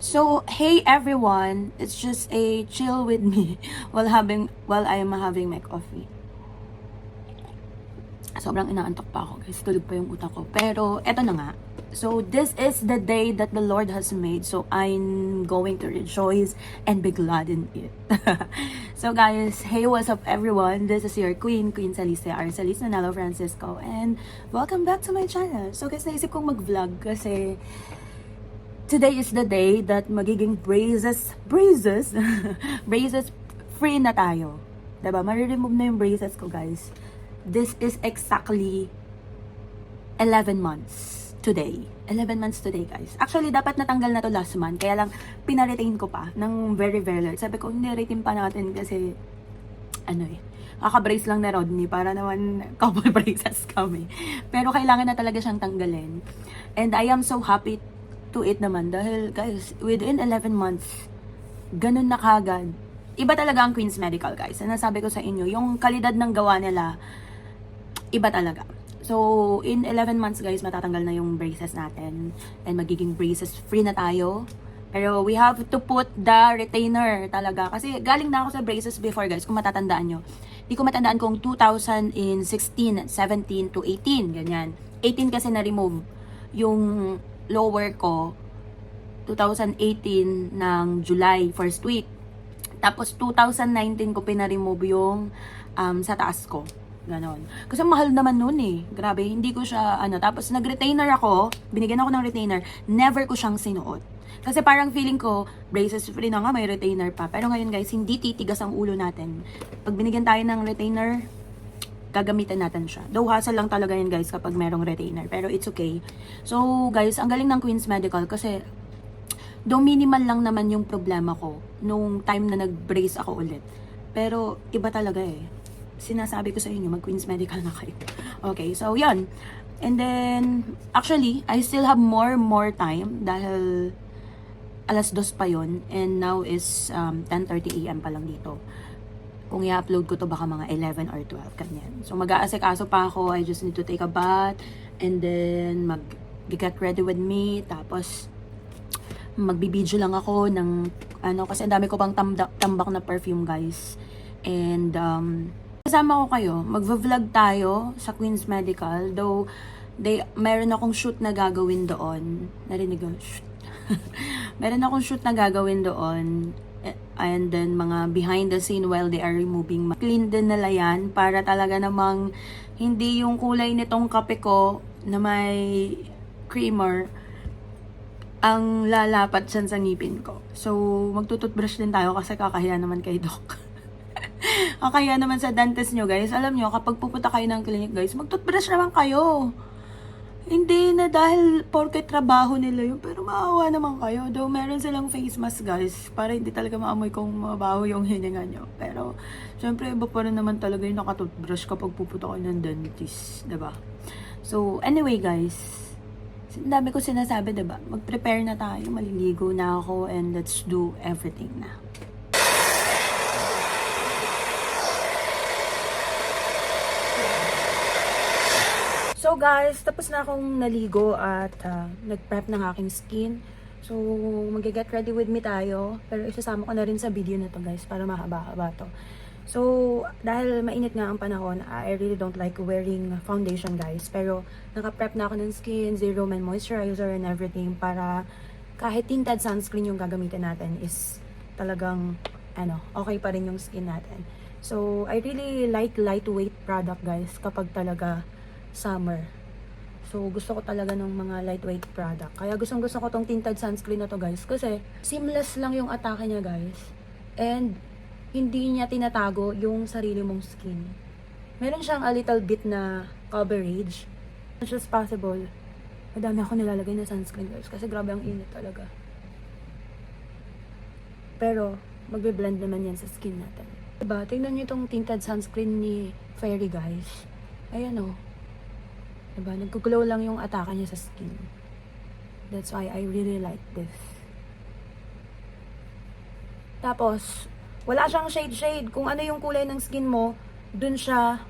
So, hey everyone, it's just a chill with me while I am having my coffee. Sobrang inaantok pa ako guys, tulog pa yung utak ko. Pero eto na nga. So, this is the day that the Lord has made. So, I'm going to rejoice and be glad in it. So guys, hey, what's up everyone? This is your Queen Salisa Arcelis Nanalo Francisco. And welcome back to my channel. So guys, naisip kong mag-vlog kasi today is the day that magiging braces free na tayo. Diba? Mare-remove na yung braces ko, guys. This is exactly 11 months today. 11 months today, guys. Actually, dapat natanggal na to last month. Kaya lang, pinaretain ko pa ng very late. Sabi ko, hindi, retain pa natin kasi, kaka-brace lang na Rodney para naman couple braces kami. Pero kailangan na talaga siyang tanggalin. And I am so happy to it naman dahil guys, within 11 months ganun na kagad. Iba talaga ang Queen's Medical, guys. Nasabi ko sa inyo, yung kalidad ng gawa nila iba talaga. So in 11 months, guys, matatanggal na yung braces natin and magiging braces free na tayo. Pero we have to put the retainer talaga kasi galing na ako sa braces before, guys, kung matatandaan nyo. Di ko matandaan kung 2016, 17 to 18, ganyan. 18 kasi na-remove yung lower ko 2018 ng July first week. Tapos 2019 ko pina-remove yung sa taas ko. Ganon. Kasi mahal naman noon eh. Grabe, hindi ko siya tapos nag-retainer ako, binigyan ako ng retainer, never ko siyang sinuot. Kasi parang feeling ko, braces free na nga, may retainer pa. Pero ngayon guys, hindi titigas ang ulo natin. Pag binigyan tayo ng retainer, gagamitin natin siya. Though hassle lang talaga yun, guys, kapag merong retainer. Pero it's okay. So guys, ang galing ng Queen's Medical kasi though minimal lang naman yung problema ko nung time na nag-brace ako ulit. Pero iba talaga eh. Sinasabi ko sa inyo, mag-Queen's Medical na kayo. Okay, so yan. And then, actually, I still have more time dahil alas 2 pa yon and now is 10:30 AM pa lang dito. Kung i-upload ko to baka mga 11 or 12, kanyan. So mag-aasikaso pa ako, I just need to take a bath and then mag-get ready with me, tapos magbibideo lang ako ng kasi ang dami ko pang tambak na perfume, guys. And kasama ko kayo, magvo-vlog tayo sa Queen's Medical, though meron akong shoot na gagawin doon. Narinig ko, shoot. Meron akong shoot na gagawin doon. And then mga behind the scene while they are removing, clean din nila yan para talaga namang hindi yung kulay nitong kape ko na may creamer ang lalapat dyan sa ngipin ko. So magtututbrush din tayo kasi kakahiya naman kay Doc. Kakahiya naman sa dentist nyo, guys. Alam nyo, kapag pupunta kayo ng clinic, guys, magtutbrush naman kayo. Hindi na dahil porke trabaho nila yun, pero maawa naman kayo. Though meron silang face mask, guys, para hindi talaga maamoy kung mabaho yung hininga nyo. Pero, syempre, iba pa rin naman talaga yung nakatoothbrush kapag pupunta kayo ng dentist, diba? So, anyway, guys, dami ko sinasabi, diba? Mag-prepare na tayo, maliligo na ako, and let's do everything na. So guys, tapos na akong naligo at nag-prep ng aking skin. So mag-get ready with me tayo. Pero isasama ko na rin sa video na to, guys, para mahaba-haba to. So dahil mainit nga ang panahon, I really don't like wearing foundation, guys. Pero naka-prep na ako ng skin, zero man moisturizer and everything para kahit tinted sunscreen yung gagamitin natin is talagang okay pa rin yung skin natin. So I really like lightweight product, guys, kapag talaga summer. So, gusto ko talaga ng mga lightweight product. Kaya gustong-gusto ko tong tinted sunscreen na to, guys. Kasi, seamless lang yung atake niya, guys. And, hindi niya tinatago yung sarili mong skin. Meron siyang a little bit na coverage. As much as possible. Madami ako nilalagay na sunscreen, guys. Kasi grabe ang init talaga. Pero, magbe-blend naman yan sa skin natin. Diba? Tingnan niyo itong tinted sunscreen ni Fairy, guys. Ayan o. Diba? Nag-glow lang yung atake niya sa skin. That's why I really like this. Tapos, wala siyang shade. Kung ano yung kulay ng skin mo, dun siya,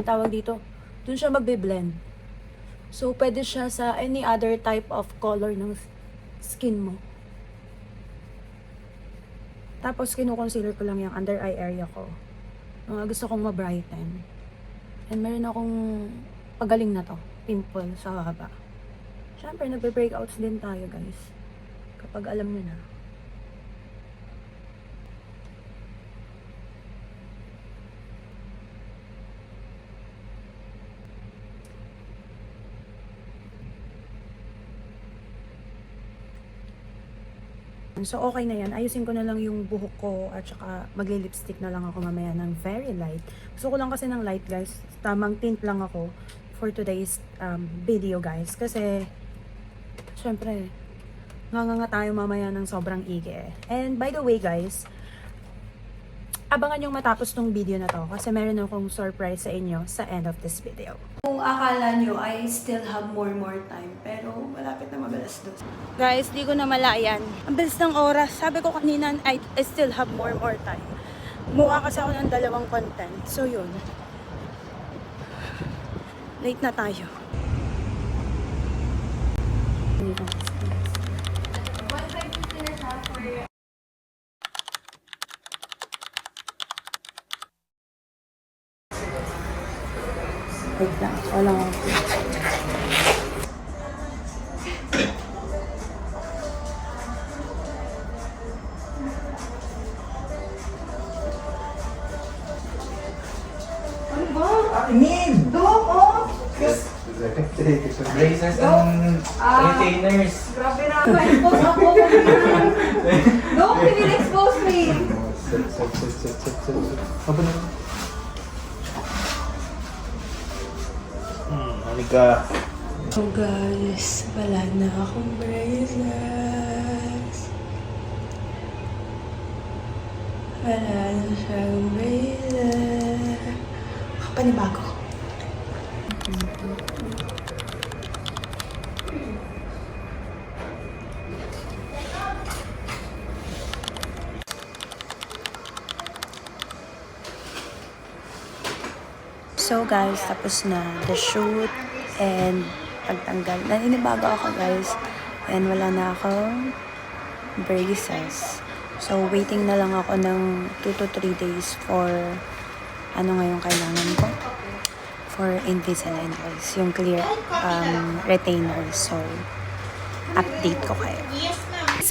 tawag dito, dun siya magbe-blend. So, pwede siya sa any other type of color ng skin mo. Tapos, kinukoncealer ko lang yung under eye area ko. Mga gusto kong ma-brighten. And meron akong pagaling na to. Pimple sa haba. Siyempre, nagbe-breakouts din tayo, guys. Kapag alam nyo na. So, okay na yan. Ayusin ko na lang yung buhok ko at saka magli-lipstick na lang ako mamaya ng very light. Gusto ko lang kasi ng light, guys. Tamang tint lang ako for today's video, guys. Kasi, syempre, nga tayo mamaya ng sobrang ige. And by the way, guys, abangan yung matapos tong video na to kasi meron akong surprise sa inyo sa end of this video. Kung akala nyo, I still have more time. Pero malapit na mag-alas 2. Guys, di ko na malayan. Ang bilis ng oras. Sabi ko kanina, I still have more time. Mukha kasi ako ng dalawang content. So yun. Late na tayo. Wait lang. Wala ako. Ano ba? Akin! Dok, oh! Yes. Braces and retainers. Grabe na, ma-expose ako. Dok, hindi expose me. Apa na? Halika. So guys, wala na akong braces. Wala na siyang braces. Panibago. So guys, tapos na the shoot and pagtanggal. Naninibago ako guys and wala na akong braces. So waiting na lang ako ng 2 to 3 days for ano ngayong kailangan ko for Invisalign guys, yung clear retainer. So update ko kayo.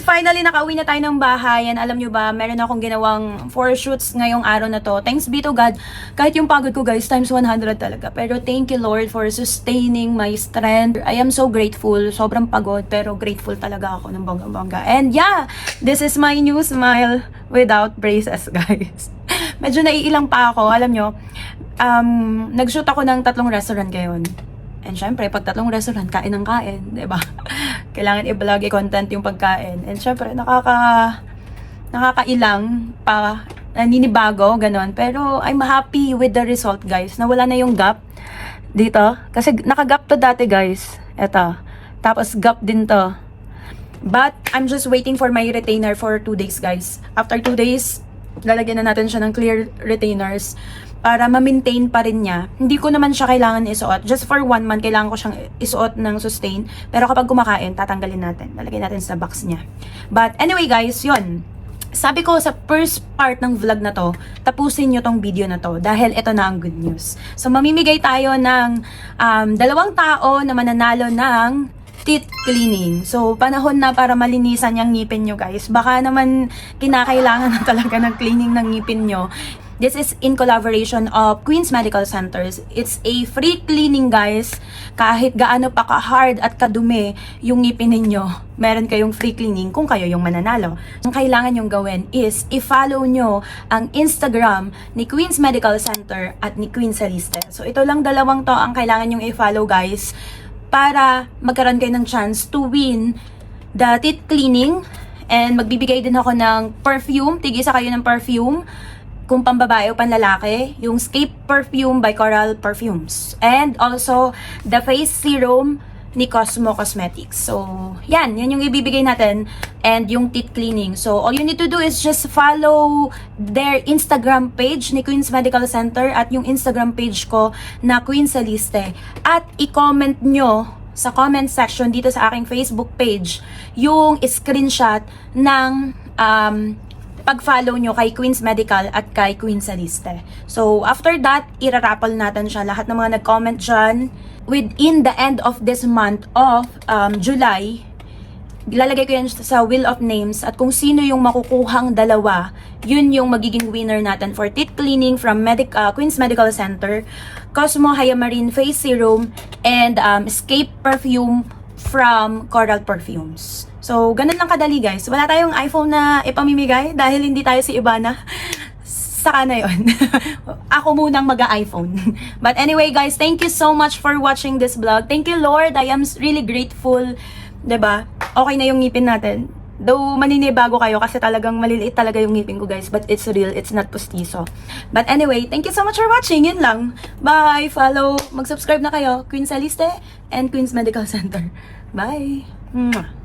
Finally, nakauwi na tayo ng bahay. And alam nyo ba, meron akong ginawang 4 shoots ngayong araw na to. Thanks be to God. Kahit yung pagod ko guys, times 100 talaga. Pero thank you Lord for sustaining my strength. I am so grateful. Sobrang pagod, pero grateful talaga ako ng bonggang-bongga. And yeah, this is my new smile without braces guys. Medyo naiilang pa ako. Alam nyo, nag-shoot ako ng 3 restaurant ngayon. And syempre, pag 3 restaurant, kain ng kain, diba? Kailangan i-vlog, i-content yung pagkain. And syempre, nakakailang pa, naninibago, ganon. Pero I'm happy with the result, guys. Nawala na yung gap dito. Kasi naka-gap to dati, guys. Eto. Tapos gap din to. But, I'm just waiting for my retainer for 2 days, guys. After 2 days, lalagyan na natin siya ng clear retainers para ma-maintain pa rin niya. Hindi ko naman siya kailangan isuot. Just for 1 month, kailangan ko siyang isuot ng sustain. Pero kapag kumakain, tatanggalin natin. Lalagyan natin sa box niya. But anyway guys, yun. Sabi ko sa first part ng vlog na to, tapusin nyo tong video na to dahil ito na ang good news. So mamimigay tayo ng 2 tao na mananalo ng teeth cleaning. So, panahon na para malinisan yung ngipin nyo, guys. Baka naman kinakailangan na talaga ng cleaning ng ngipin nyo. This is in collaboration of Queen's Medical Centers. It's a free cleaning, guys. Kahit gaano pa ka-hard at kadumi yung ngipin ninyo, meron kayong free cleaning kung kayo yung mananalo. Ang kailangan yung gawin is i-follow nyo ang Instagram ni Queen's Medical Center at ni Queen Celeste. So, ito lang 2 to ang kailangan yung i-follow, guys, para magkaroon kayo ng chance to win the teeth cleaning. And magbibigay din ako ng perfume. Tig-isa kayo ng perfume kung pambabae o panlalaki, yung Escape Perfume by Coral Perfumes. And also, the face serum ni Cosmo Cosmetics. So, yan yung ibibigay natin. And yung teeth cleaning. So, all you need to do is just follow their Instagram page ni Queen's Medical Center at yung Instagram page ko na Queen Celeste. At i-comment nyo sa comment section dito sa aking Facebook page yung screenshot ng pag-follow nyo kay Queen's Medical at kay Queen Saliste. So, after that, irarapple natin siya. Lahat ng mga nag-comment dyan, within the end of this month of July, ilalagay ko yan sa Wheel of Names at kung sino yung makukuhang dalawa, yun yung magiging winner natin for teeth cleaning from Queen's Medical Center, Cosmo Hyamarin Face Serum, and Escape Perfume from Coral Perfumes. So, ganun lang kadali guys. Wala tayong iPhone na ipamimigay dahil hindi tayo si Ibana. Saka na yun. Ako munang mag-iPhone. But anyway guys, thank you so much for watching this vlog. Thank you Lord, I am really grateful. 'Di ba? Okay na yung ngipin natin. Though maninibago kayo kasi talagang maliliit talaga yung ngipin ko guys, but it's real, it's not postizo. But anyway, thank you so much for watching. Yun lang. Bye! Follow, mag-subscribe na kayo. Queen Saliste and Queen's Medical Center. Bye! Mwah.